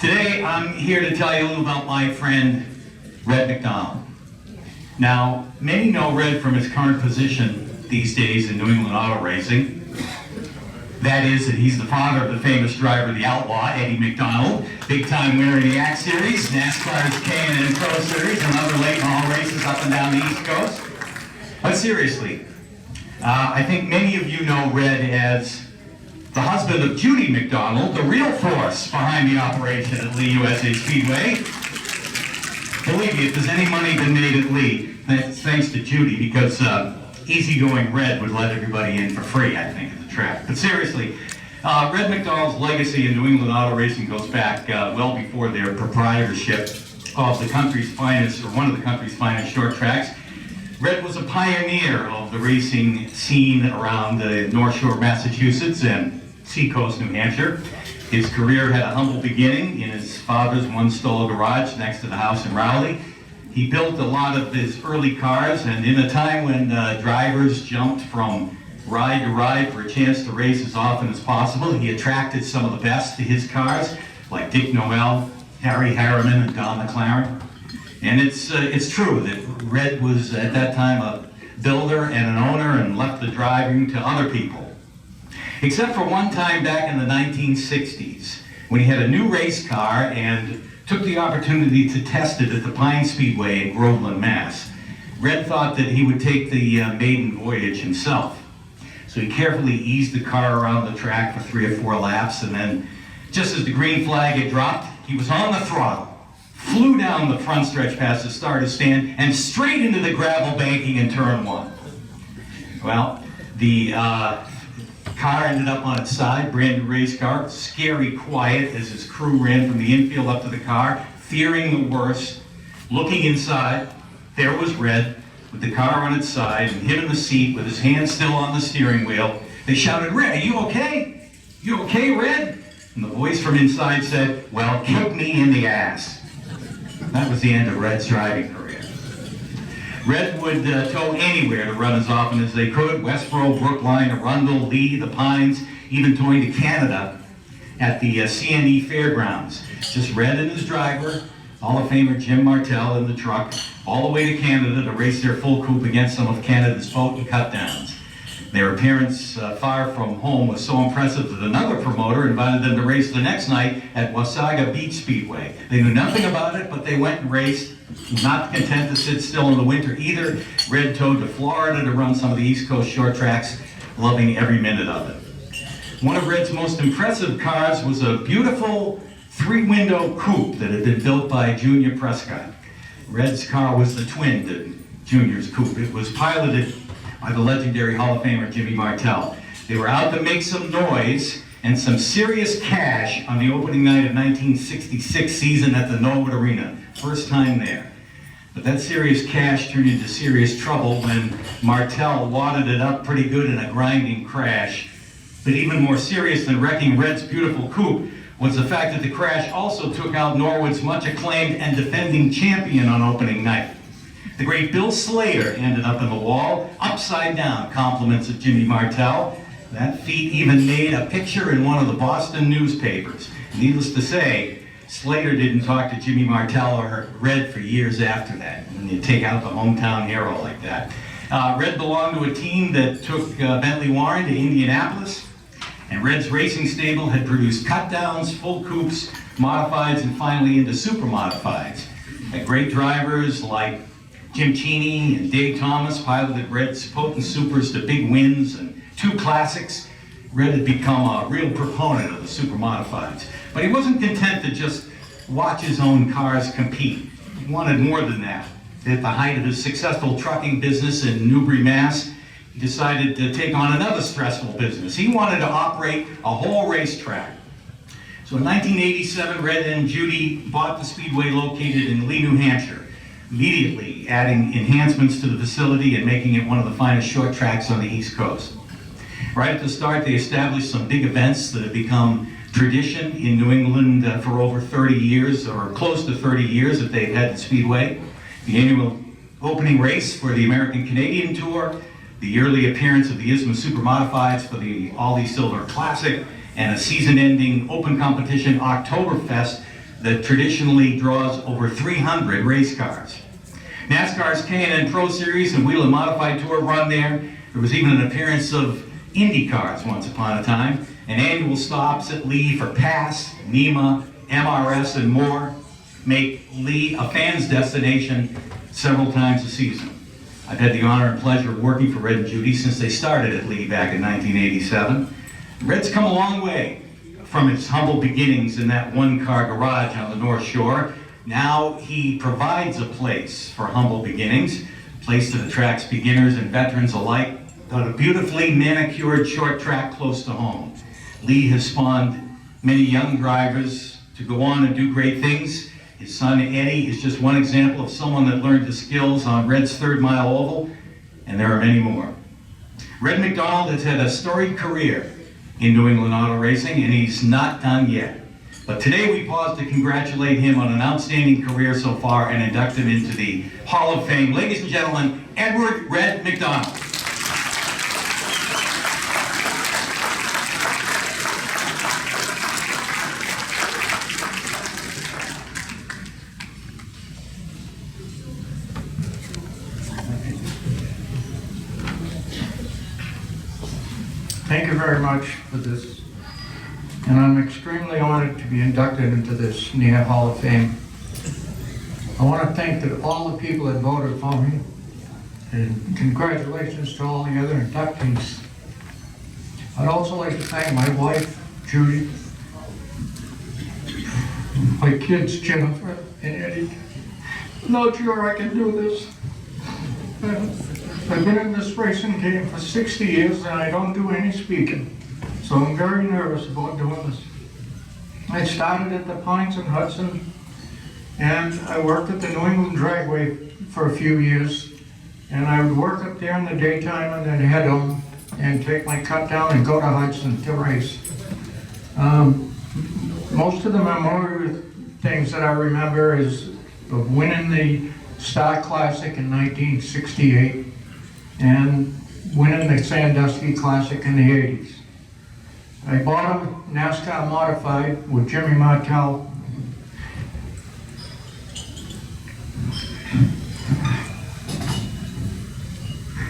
Today, I'm here to tell you a little about my friend, Red MacDonald. Now, many know Red from his current position these days in New England auto racing. That is, that he's the father of the famous driver, the Outlaw, Eddie MacDonald, big-time winner in the ACT Series, NASCAR's K&N Pro Series, and other late model races up and down the East Coast. But seriously, I think many of you know Red as the husband of Judy MacDonald, the real force behind the operation at Lee USA Speedway. Believe me, if there's any money been made at Lee, that's thanks to Judy, because easygoing Red would let everybody in for free, I think, at the track. But seriously, Red MacDonald's legacy in New England auto racing goes back well before their proprietorship of the country's finest, or one of the country's finest short tracks. Red was a pioneer of the racing scene around the North Shore, Massachusetts, and Seacoast, New Hampshire. His career had a humble beginning in his father's one-stall garage next to the house in Rowley. He built a lot of his early cars, and in a time when drivers jumped from ride to ride for a chance to race as often as possible, he attracted some of the best to his cars, like Dick Noel, Harry Harriman, and Don McLaren. And it's true that Red was at that time a builder and an owner and left the driving to other people. Except for one time back in the 1960s, when he had a new race car and took the opportunity to test it at the Pine Speedway in Groveland, Mass. Red thought that he would take the maiden voyage himself. So he carefully eased the car around the track for 3 or 4 laps, and then just as the green flag had dropped, he was on the throttle, flew down the front stretch past the starter stand, and straight into the gravel banking in turn 1. Well, the car ended up on its side, brand new race car, scary quiet as his crew ran from the infield up to the car, fearing the worst. Looking inside, there was Red with the car on its side and him in the seat with his hand still on the steering wheel. They shouted, "Red, are you okay? You okay, Red?" And the voice from inside said, "Well, kick me in the ass." That was the end of Red's driving career. Red would tow anywhere to run as often as they could: Westboro, Brookline, Arundel, Lee, the Pines, even towing to Canada at the CNE Fairgrounds. Just Red and his driver, Hall of Famer Jim Martell, in the truck, all the way to Canada to race their full coupe against some of Canada's potent cut-downs. Their appearance far from home was so impressive that another promoter invited them to race the next night at Wasaga Beach Speedway. They knew nothing about it, but they went and raced. Not content to sit still in the winter either, Red towed to Florida to run some of the East Coast short tracks, loving every minute of it. One of Red's most impressive cars was a beautiful 3-window coupe that had been built by Junior Prescott. Red's car was the twin to Junior's coupe. It was piloted by the legendary Hall of Famer Jimmy Martell. They were out to make some noise and some serious cash on the opening night of 1966 season at the Norwood Arena. First time there. But that serious cash turned into serious trouble when Martell wadded it up pretty good in a grinding crash. But even more serious than wrecking Red's beautiful coupe was the fact that the crash also took out Norwood's much acclaimed and defending champion on opening night. The great Bill Slater ended up in the wall, upside down, compliments of Jimmy Martell. That feat even made a picture in one of the Boston newspapers. Needless to say, Slater didn't talk to Jimmy Martell or Red for years after that. When you take out the hometown hero like that. Red belonged to a team that took Bentley Warren to Indianapolis, and Red's racing stable had produced cut-downs, full coupes, modifieds, and finally into super modifieds. Great drivers like Jim Cheney and Dave Thomas piloted Red's potent supers to big wins and 2 classics. Red had become a real proponent of the super modifieds. But he wasn't content to just watch his own cars compete. He wanted more than that. At the height of his successful trucking business in Newbury, Mass., he decided to take on another stressful business. He wanted to operate a whole racetrack. So in 1987, Red and Judy bought the speedway located in Lee, New Hampshire, immediately adding enhancements to the facility and making it one of the finest short tracks on the East Coast. Right at the start, they established some big events that have become tradition in New England for over 30 years, or close to 30 years that they've had the Speedway. The annual opening race for the American Canadian Tour, the yearly appearance of the ISMA Super Modifieds for the Ollie Silver Classic, and a season-ending open competition Oktoberfest that traditionally draws over 300 race cars. NASCAR's K&N Pro Series and Whelen Modified Tour run there. There was even an appearance of Indy cars once upon a time, and annual stops at Lee for PASS, NEMA, MRS, and more make Lee a fan's destination several times a season. I've had the honor and pleasure of working for Red and Judy since they started at Lee back in 1987. Red's come a long way from its humble beginnings in that one-car garage on the North Shore. Now he provides a place for humble beginnings, a place that attracts beginners and veterans alike, on a beautifully manicured short track close to home. Lee has spawned many young drivers to go on and do great things. His son Eddie is just one example of someone that learned the skills on Red's third mile oval, and there are many more. Red MacDonald has had a storied career in New England auto racing, and he's not done yet. But today we pause to congratulate him on an outstanding career so far and induct him into the Hall of Fame. Ladies and gentlemen, Edward Red MacDonald. Thank you very much for this, and I'm extremely honored to be inducted into this NEA Hall of Fame. I want to thank all the people that voted for me, and congratulations to all the other inductees. I'd also like to thank my wife, Judy, my kids, Jennifer and Eddie. Not sure I can do this. I've been in this racing game for 60 years and I don't do any speaking, so I'm very nervous about doing this. I started at the Pines in Hudson, and I worked at the New England Dragway for a few years, and I would work up there in the daytime and then head home and take my cut down and go to Hudson to race. Most of the memorial things that I remember is of winning the Star Classic in 1968 and winning the Sandusky Classic in the 80s. I bought a NASCAR modified with Jimmy Martell.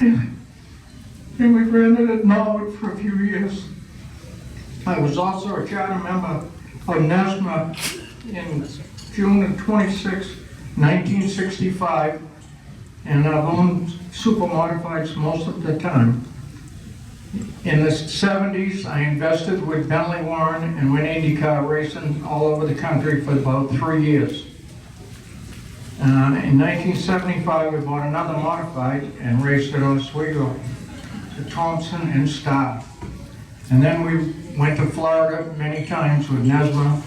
And we ran it at Norwood for a few years. I was also a charter member of NASMA in June of 26, 1965, and I've owned super modifieds most of the time. In the 70s, I invested with Bentley Warren and went IndyCar racing all over the country for about 3 years. In 1975, we bought another modified and raced at Oswego to Thompson and Starr. And then we went to Florida many times with Nesma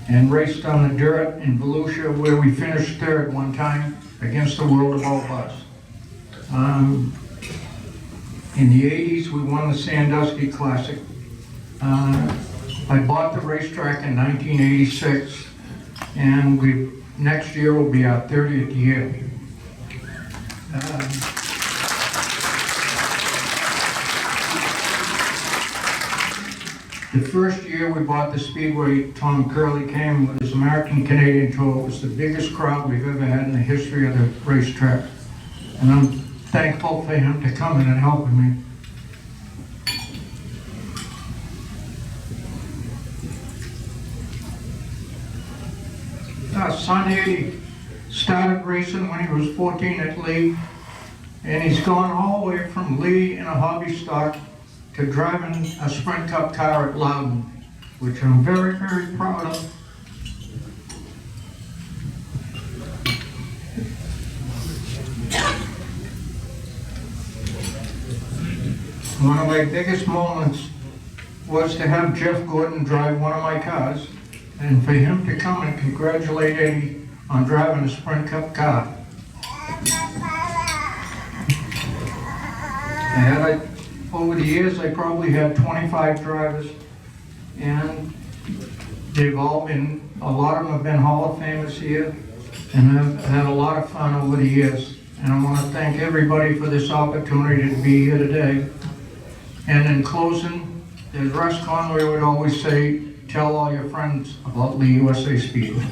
and raced on the dirt in Volusia, where we finished third one time against the World of All Bus. In the 80s, we won the Sandusky Classic. I bought the racetrack in 1986, and next year will be our 30th year. The first year we bought the Speedway, Tom Curley came with his American-Canadian tour. It was the biggest crowd we've ever had in the history of the racetrack. And I'm thankful for him to come in and helping me. Son Eddie started racing when he was 14 at Lee, and he's gone all the way from Lee in a hobby stock to driving a Sprint Cup car at Loudon, which I'm very, very proud of. One of my biggest moments was to have Jeff Gordon drive one of my cars, and for him to come and congratulate Eddie on driving a Sprint Cup car. Over the years, I probably had 25 drivers, and they've all been, a lot of them have been Hall of Famers here, and I've had a lot of fun over the years. And I want to thank everybody for this opportunity to be here today. And in closing, as Russ Conway would always say, tell all your friends about Lee USA Speedway.